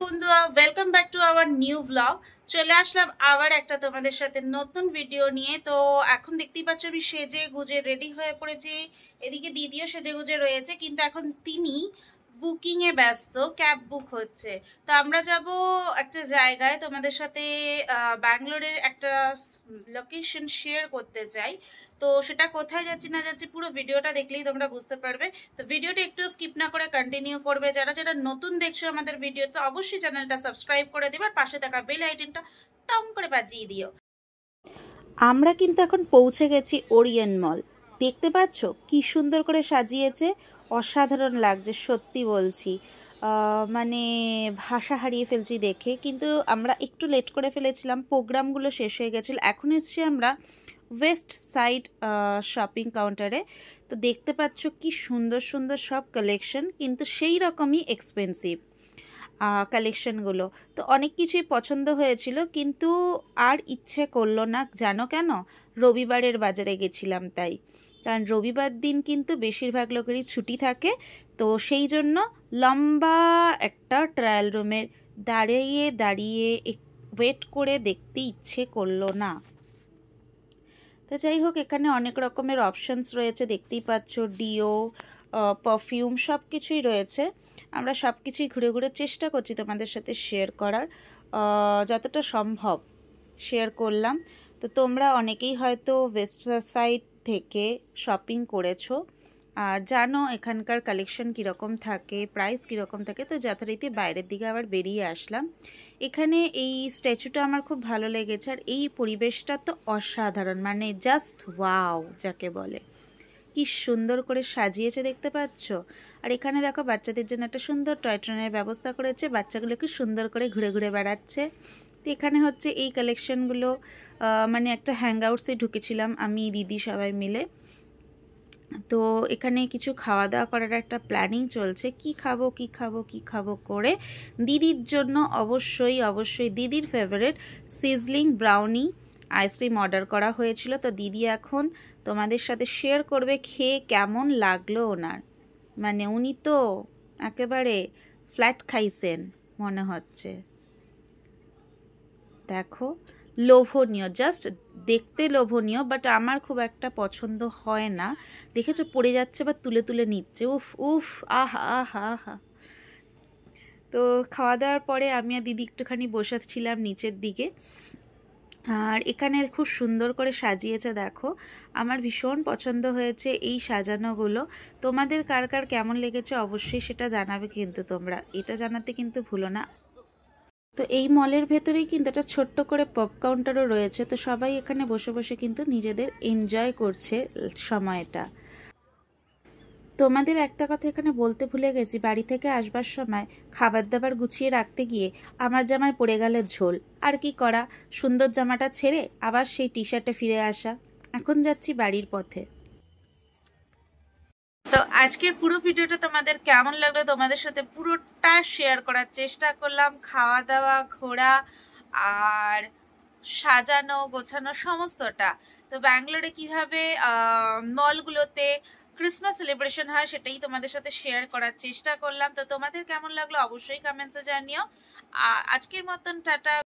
বন্ধুরা, welcome back to our new blog. চলে আসলাম আবার একটা তোমাদের সাথে নতুন ভিডিও নিয়ে। তো এখন দেখতেই পাচ্ছ আমি সেজে গুজে রেডি হয়ে পড়েছি। এদিকে দিদিও সেজে গুজে রয়েছে, কিন্তু এখন তিনি বুকিং এ ব্যস্ত, ক্যাব বুক হচ্ছে। তো আমরা যাব একটা জায়গায়, তোমাদের সাথে ব্যাঙ্গালোরের একটা লোকেশন শেয়ার করতে চাই। তো সেটা কোথায় যাচ্ছি না যাচ্ছি পুরো ভিডিওটা দেখলেই তোমরা বুঝতে পারবে। তো ভিডিওটা একটু স্কিপ না করে কন্টিনিউ করবে। যারা যারা নতুন দেখছো আমাদের ভিডিও, তো অবশ্যই চ্যানেলটা সাবস্ক্রাইব করে দিবে আর পাশে থাকা বেল আইকনটা টং করে বাজিয়ে দিও। আমরা কিন্তু এখন পৌঁছে গেছি ওরিয়েন্ট মল। দেখতে পাচ্ছ কি সুন্দর করে সাজিয়েছে, অসাধারণ লাগছে সত্যি বলছি। মানে ভাষা হারিয়ে ফেলছি দেখে। কিন্তু আমরা একটু লেট করে ফেলেছিলাম, প্রোগ্রামগুলো শেষ হয়ে গেছিলো। এখন এসছি আমরা ওয়েস্ট সাইড শপিং কাউন্টারে। তো দেখতে পাচ্ছ কি সুন্দর সুন্দর সব কালেকশন, কিন্তু সেই রকমই এক্সপেন্সিভ কালেকশনগুলো। তো অনেক কিছুই পছন্দ হয়েছিল, কিন্তু আর ইচ্ছে করলো না। জানো কেন? রবিবারের বাজারে গেছিলাম তাই। কারণ রবিবার দিন কিন্তু বেশিরভাগ লোকেরই ছুটি থাকে। তো সেই জন্য লম্বা একটা ট্রায়াল রুমের দাঁড়িয়ে দাঁড়িয়ে ওয়েট করে দেখতে ইচ্ছে করলো না। তো যাই হোক, এখানে অনেক রকমের অপশানস রয়েছে, দেখতেই পাচ্ছ। ডিও, পারফিউম সব কিছুই রয়েছে। আমরা সব কিছুই ঘুরে ঘুরে চেষ্টা করছি তোমাদের সাথে শেয়ার করার, যতটা সম্ভব শেয়ার করলাম। তো তোমরা অনেকেই হয়তো ওয়েস্ট সাইড থেকে শপিং করেছো আর জানো এখানকার কালেকশন কীরকম থাকে, প্রাইস কীরকম থাকে। তো যথারীতি বাইরের দিকে আবার বেরিয়ে আসলাম। এখানে এই স্ট্যাচুটা আমার খুব ভালো লেগেছে, আর এই পরিবেশটা তো অসাধারণ, মানে জাস্ট ওয়াও যাকে বলে। কি সুন্দর করে সাজিয়েছে দেখতে পাচ্ছ। আর এখানে দেখো বাচ্চাদের জন্য একটা সুন্দর টয় ট্রেনের ব্যবস্থা করেছে, বাচ্চাগুলোকে সুন্দর করে ঘুরে ঘুরে বেড়াচ্ছে। তো এখানে হচ্ছে এই কালেকশনগুলো, মানে একটা হ্যাং আউটসে ঢুকেছিলাম আমি দিদি সবাই মিলে। তো এখানে কিছু খাওয়া দাওয়া করার একটা প্ল্যানিং চলছে, কি খাবো কি খাবো কি খাবো করে। দিদির জন্য অবশ্যই অবশ্যই দিদির favourite sizzling brownie ice cream order করা হয়েছিল। তো দিদি এখন তোমাদের সাথে শেয়ার করবে খেয়ে কেমন লাগলো ওনার। মানে উনি তো একেবারে ফ্ল্যাট খাইছেন মনে হচ্ছে। দেখো, লোভনীয়, জাস্ট দেখতে লোভনীয়, বাট আমার খুব একটা পছন্দ হয় না। দেখেছো পড়ে যাচ্ছে বা তুলে তুলে নিচ্ছে, উফ উফ, আহা আহা আহা। তো খাওয়া দাওয়ার পরে আমি আর দিদি একটুখানি বসেছিলাম নিচের দিকে। আর এখানে খুব সুন্দর করে সাজিয়েছে দেখো, আমার ভীষণ পছন্দ হয়েছে এই সাজানোগুলো। তোমাদের কার কার কেমন লেগেছে অবশ্যই সেটা জানাবে, কিন্তু তোমরা এটা জানাতে কিন্তু ভুলো না। তো এই মলের ভেতরেই কিন্তু একটা ছোট্ট করে পপ কাউন্টারও রয়েছে। তো সবাই এখানে বসে বসে কিন্তু নিজেদের এনজয় করছে সময়টা। তোমাদের একটা কথা এখানে বলতে ভুলে গেছি, বাড়ি থেকে আসবার সময় খাবার দাবার গুছিয়ে রাখতে গিয়ে আমার জামায় পড়ে গেল ঝোল। আর কি করা, সুন্দর জামাটা ছেড়ে আবার সেই টি শার্টে ফিরে আসা। এখন যাচ্ছি বাড়ির পথে। তো আজকের পুরো ভিডিওটা তোমাদের কেমন লাগলো, তোমাদের সাথে পুরোটা শেয়ার করার চেষ্টা করলাম। খাওয়া দাওয়া, ঘোরা আর সাজানো গোছানো সমস্তটা। তো ব্যাঙ্গালোরে কীভাবে মলগুলোতে ক্রিসমাস সেলিব্রেশন হয় সেটাই তোমাদের সাথে শেয়ার করার চেষ্টা করলাম। তো তোমাদের কেমন লাগলো অবশ্যই কমেন্টসে জানিও। আজকের মতন টাটা।